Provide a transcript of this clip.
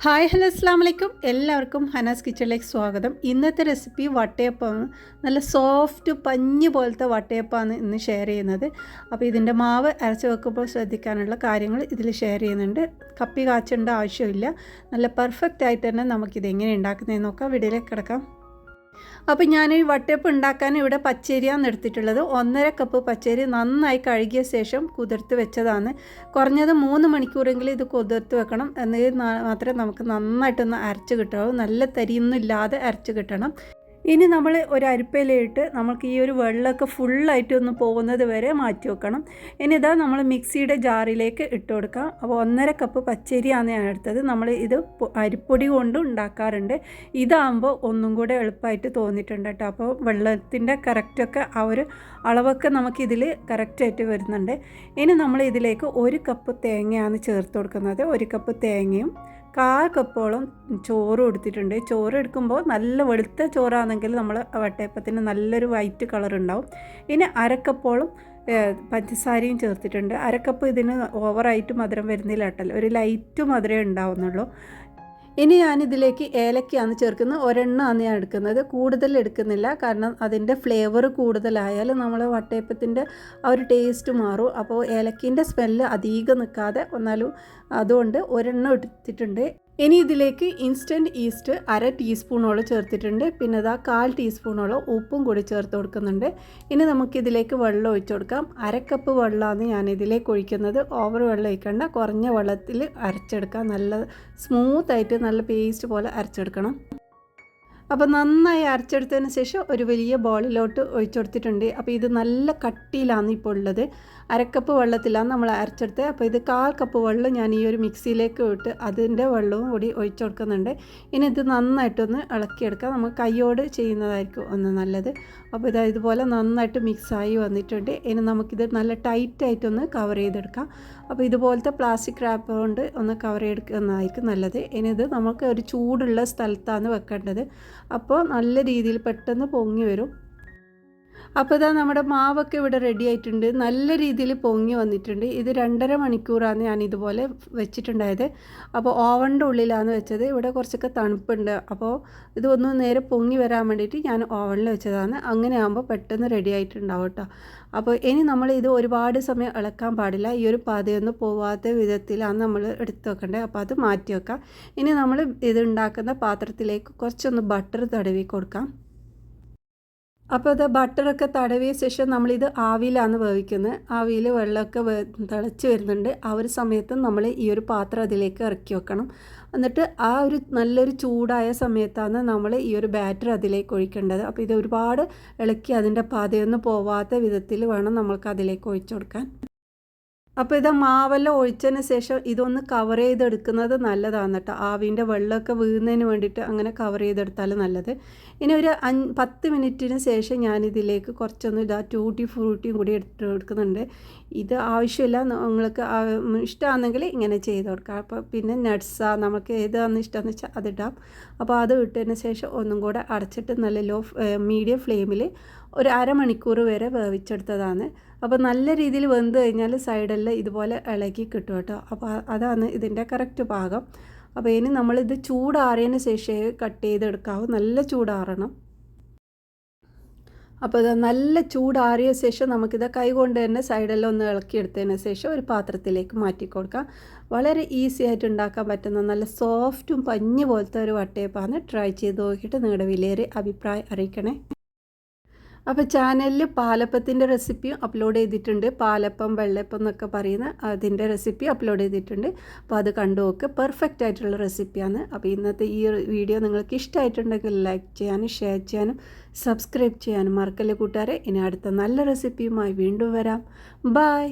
Hi hello അസ്സാം വലൈക്കും. എല്ലാവർക്കും ഹനാസ് കിച്ചണിലേക്ക് സ്വാഗതം. ഇന്നത്തെ റെസിപ്പി വട്ടയപ്പം. നല്ല സോഫ്റ്റ് പഞ്ഞ് പോലത്തെ വട്ടയപ്പമാണ് ഇന്ന് ഷെയർ ചെയ്യുന്നത്. അപ്പോൾ ഇതിൻ്റെ മാവ് അരച്ച് വെക്കുമ്പോൾ ശ്രദ്ധിക്കാനുള്ള കാര്യങ്ങൾ ഇതിൽ ഷെയർ ചെയ്യുന്നുണ്ട്. കപ്പി കാച്ചേണ്ട ആവശ്യമില്ല. നല്ല പെർഫെക്റ്റ് ആയിട്ട് തന്നെ നമുക്കിത് എങ്ങനെ ഉണ്ടാക്കുന്നതെന്ന് നോക്കാം. വീഡിയോയിലേക്ക് കിടക്കാം. അപ്പോൾ ഞാൻ ഈ വട്ടയപ്പം ഉണ്ടാക്കാൻ ഇവിടെ പച്ചരിയാണ് എടുത്തിട്ടുള്ളത്. 1.5 കപ്പ് പച്ചരി നന്നായി കഴുകിയ ശേഷം കുതിർത്ത് വെച്ചതാണ്. കുറഞ്ഞത് 3 മണിക്കൂറെങ്കിലും ഇത് കുതിർത്ത് വെക്കണം. എന്നെങ്കിൽ മാത്രമേ നമുക്ക് നന്നായിട്ടൊന്ന് അരച്ച് കിട്ടുള്ളൂ. നല്ല തരിയൊന്നും ഇല്ലാതെ അരച്ച് കിട്ടണം. ഇനി നമ്മൾ ഒരു അരിപ്പയിലിട്ട് നമുക്ക് ഈ ഒരു വെള്ളമൊക്കെ ഫുള്ളായിട്ട് ഒന്ന് പോകുന്നത് വരെ മാറ്റി വെക്കണം. ഇനി ഇതാ നമ്മൾ മിക്സിയുടെ ജാറിലേക്ക് ഇട്ട് കൊടുക്കാം. അപ്പോൾ 1.5 കപ്പ് പച്ചരിയാണ് ഞാൻ എടുത്തത്. നമ്മൾ ഇത് അരിപ്പൊടി കൊണ്ട് ഉണ്ടാക്കാറുണ്ട്. ഇതാകുമ്പോൾ ഒന്നും കൂടെ എളുപ്പമായിട്ട് തോന്നിയിട്ടുണ്ട് കേട്ടോ. അപ്പോൾ വെള്ളത്തിൻ്റെ കറക്റ്റൊക്കെ ആ ഒരു അളവൊക്കെ നമുക്കിതിൽ കറക്റ്റായിട്ട് വരുന്നുണ്ട്. ഇനി നമ്മൾ ഇതിലേക്ക് 1 കപ്പ് തേങ്ങയാണ് ചേർത്ത് കൊടുക്കുന്നത്. 1 കപ്പ് തേങ്ങയും 1/4 കപ്പോളം ചോറും എടുത്തിട്ടുണ്ട്. ചോറ് എടുക്കുമ്പോൾ നല്ല വെളുത്ത ചോറാണെങ്കിൽ നമ്മൾ വട്ടയപ്പത്തിന് നല്ലൊരു വൈറ്റ് കളർ ഉണ്ടാവും. ഇനി 1/2 കപ്പോളം പഞ്ചസാരയും ചേർത്തിട്ടുണ്ട്. 1/2 കപ്പ് ഇതിന് ഓവറായിട്ട് മധുരം വരുന്നില്ല കേട്ടല്ലോ, ഒരു ലൈറ്റ് മധുരം ഉണ്ടാവുന്നുള്ളൂ. ഇനി ഞാനിതിലേക്ക് ഏലക്കയാണ് ചേർക്കുന്നത്. ഒരെണ്ണമാണ് ഞാൻ എടുക്കുന്നത്, കൂടുതൽ എടുക്കുന്നില്ല. കാരണം അതിൻ്റെ ഫ്ലേവർ കൂടുതലായാൽ നമ്മൾ വട്ടയപ്പത്തിൻ്റെ ആ ഒരു ടേസ്റ്റ് മാറും. അപ്പോൾ ഏലക്കിൻ്റെ സ്മെല്ല് അധികം നിൽക്കാതെ എന്നാലും അതുകൊണ്ട് ഒരെണ്ണം എടുത്തിട്ടുണ്ട്. ഇനി ഇതിലേക്ക് ഇൻസ്റ്റൻറ്റ് ഈസ്റ്റ് 1/2 ടീസ്പൂണോളം ചേർത്തിട്ടുണ്ട്. പിന്നെ ഇതാ 1/4 ടീസ്പൂണോളം ഉപ്പും കൂടി ചേർത്ത് കൊടുക്കുന്നുണ്ട്. ഇനി നമുക്കിതിലേക്ക് വെള്ളം ഒഴിച്ചു കൊടുക്കാം. 1/2 കപ്പ് വെള്ളമാണ് ഞാനിതിലേക്ക് ഒഴിക്കുന്നത്. ഓവർ വെള്ളം ഒഴിക്കേണ്ട, കുറഞ്ഞ വെള്ളത്തിൽ അരച്ചെടുക്കാം. നല്ല സ്മൂത്തായിട്ട് നല്ല പേസ്റ്റ് പോലെ അരച്ചെടുക്കണം. അപ്പോൾ നന്നായി അരച്ചെടുത്തതിന് ശേഷം ഒരു വലിയ ബോളിലോട്ട് ഒഴിച്ചു കൊടുത്തിട്ടുണ്ട്. അപ്പോൾ ഇത് നല്ല കട്ടിയിലാണ് ഇപ്പോൾ ഉള്ളത്. 1/2 കപ്പ് വെള്ളത്തിലാണ് നമ്മൾ അരച്ചെടുത്തത്. അപ്പോൾ ഇത് 1/4 കപ്പ് വെള്ളം ഞാൻ ഈ ഒരു മിക്സിയിലേക്ക് ഇട്ട് അതിൻ്റെ വെള്ളവും കൂടി ഒഴിച്ചു കൊടുക്കുന്നുണ്ട്. ഇനി ഇത് നന്നായിട്ടൊന്ന് ഇളക്കിയെടുക്കാം. നമുക്ക് കൈയോട് ചെയ്യുന്നതായിരിക്കും ഒന്ന് നല്ലത്. അപ്പോൾ ഇതുപോലെ നന്നായിട്ട് മിക്സായി വന്നിട്ടുണ്ട്. ഇനി നമുക്കിത് നല്ല ടൈറ്റായിട്ടൊന്ന് കവർ ചെയ്തെടുക്കാം. അപ്പോൾ ഇതുപോലത്തെ പ്ലാസ്റ്റിക് റാപ്പ് കൊണ്ട് ഒന്ന് കവർ ചെയ്തെടുക്കുന്നതായിരിക്കും നല്ലത്. ഇനി ഇത് നമുക്ക് ഒരു ചൂടുള്ള സ്ഥലത്താണ് വെക്കേണ്ടത്. അപ്പോൾ നല്ല രീതിയിൽ പെട്ടെന്ന് പൊങ്ങി വരും. അപ്പോൾ ഇതാ നമ്മുടെ മാവൊക്കെ ഇവിടെ റെഡി ആയിട്ടുണ്ട്. നല്ല രീതിയിൽ പൊങ്ങി വന്നിട്ടുണ്ട്. ഇത് 2.5 മണിക്കൂറാണ് ഞാൻ ഇതുപോലെ വെച്ചിട്ടുണ്ടായത്. അപ്പോൾ ഓവൻ്റെ ഉള്ളിലാണ് വെച്ചത്. ഇവിടെ കുറച്ചൊക്കെ തണുപ്പുണ്ട്. അപ്പോൾ ഇതൊന്ന് നേരെ പൊങ്ങി വരാൻ വേണ്ടിയിട്ട് ഞാൻ ഓവനിൽ വെച്ചതാണ്. അങ്ങനെ ആകുമ്പോൾ പെട്ടെന്ന് റെഡി ആയിട്ടുണ്ടാവും കേട്ടോ. അപ്പോൾ ഇനി നമ്മൾ ഇത് ഒരുപാട് സമയം ഇളക്കാൻ പാടില്ല. ഈ ഒരു പതയൊന്നും പോവാത്ത വിധത്തിലാണ് നമ്മൾ എടുത്ത് വെക്കേണ്ടത്. അപ്പോൾ അത് മാറ്റി വെക്കാം. ഇനി നമ്മൾ ഇത് ഉണ്ടാക്കുന്ന പാത്രത്തിലേക്ക് കുറച്ചൊന്ന് ബട്ടർ തടവി കൊടുക്കാം. അപ്പോൾ ഇത് ബട്ടറൊക്കെ തടവിയ ശേഷം നമ്മളിത് ആവിയിലാണ് വേവിക്കുന്നത്. ആവിയിൽ വെള്ളമൊക്കെ തിളച്ച് വരുന്നുണ്ട്. ആ ഒരു സമയത്ത് നമ്മൾ ഈ ഒരു പാത്രം അതിലേക്ക് ഇറക്കി വെക്കണം. എന്നിട്ട് ആ ഒരു നല്ലൊരു ചൂടായ സമയത്താണ് നമ്മൾ ഈ ഒരു ബാറ്റർ അതിലേക്ക് ഒഴിക്കേണ്ടത്. അപ്പോൾ ഇത് ഒരുപാട് ഇളക്കി അതിൻ്റെ പതയൊന്നും പോവാത്ത വിധത്തിൽ വേണം നമ്മൾക്ക് അതിലേക്ക് ഒഴിച്ചു കൊടുക്കാൻ. അപ്പോൾ ഇത് മാവെല്ലാം ഒഴിച്ചതിന് ശേഷം ഇതൊന്ന് കവർ ചെയ്തെടുക്കുന്നത് നല്ലതാണ് കേട്ടോ. ആവിൻ്റെ വെള്ളമൊക്കെ വീഴുന്നതിന് വേണ്ടിയിട്ട് അങ്ങനെ കവർ ചെയ്തെടുത്താൽ നല്ലത്. ഇനി ഒരു 10 മിനിറ്റിന് ശേഷം ഞാനിതിലേക്ക് കുറച്ചൊന്ന് ടൂട്ടി ഫ്രൂട്ടിയും കൂടി എടുത്ത് കൊടുക്കുന്നുണ്ട്. ഇത് ആവശ്യമില്ല, നിങ്ങൾക്ക് ഇഷ്ടമാണെങ്കിൽ ഇങ്ങനെ ചെയ്ത് കൊടുക്കാം. അപ്പോൾ പിന്നെ നട്ട്സാണ് നമുക്ക് ഏതാണെന്ന് ഇഷ്ടമെന്ന് വെച്ചാൽ അതിടാം. അപ്പോൾ അത് ഇട്ടതിന് ശേഷം ഒന്നും കൂടെ അടച്ചിട്ട് നല്ല മീഡിയം ഫ്ലെയിമിൽ ഒരു 1/2 മണിക്കൂർ വരെ വേവിച്ചെടുത്തതാണ്. അപ്പോൾ നല്ല രീതിയിൽ വെന്ത് കഴിഞ്ഞാൽ സൈഡെല്ലാം ഇതുപോലെ ഇളകി കിട്ടും കേട്ടോ. അപ്പോൾ അതാണ് ഇതിൻ്റെ കറക്റ്റ് പാകം. അപ്പോൾ ഇനി നമ്മളിത് ചൂടാറിയതിന് ശേഷമേ കട്ട് ചെയ്തെടുക്കാവൂ. നല്ല ചൂടാറണം. അപ്പോൾ ഇത് നല്ല ചൂടാറിയ ശേഷം നമുക്കിത് കൈ കൊണ്ട് തന്നെ സൈഡെല്ലാം ഒന്ന് ഇളക്കിയെടുത്തതിന് ശേഷം ഒരു പാത്രത്തിലേക്ക് മാറ്റി കൊടുക്കാം. വളരെ ഈസി ആയിട്ട് ഉണ്ടാക്കാൻ പറ്റുന്ന നല്ല സോഫ്റ്റും പഞ്ഞ് പോലത്തെ ഒരു വട്ടയപ്പാണ്. ട്രൈ ചെയ്ത് നോക്കിയിട്ട് നിങ്ങളുടെ വിലയേറിയ അഭിപ്രായം അറിയിക്കണേ. അപ്പോൾ ചാനലിൽ പാലപ്പത്തിൻ്റെ റെസിപ്പിയും അപ്ലോഡ് ചെയ്തിട്ടുണ്ട്. പാലപ്പം, വെള്ളപ്പം എന്നൊക്കെ പറയുന്ന അതിൻ്റെ റെസിപ്പി അപ്ലോഡ് ചെയ്തിട്ടുണ്ട്. അപ്പോൾ അത് കണ്ടു നോക്ക്. പെർഫെക്റ്റ് ആയിട്ടുള്ള റെസിപ്പിയാണ്. അപ്പോൾ ഇന്നത്തെ ഈ വീഡിയോ നിങ്ങൾക്ക് ഇഷ്ടമായിട്ടുണ്ടെങ്കിൽ ലൈക്ക് ചെയ്യാനും ഷെയർ ചെയ്യാനും സബ്സ്ക്രൈബ് ചെയ്യാനും മറക്കല്ലേ കൂട്ടുകാരെ. ഇനി അടുത്ത നല്ല റെസിപ്പിയുമായി വീണ്ടും വരാം. ബൈ.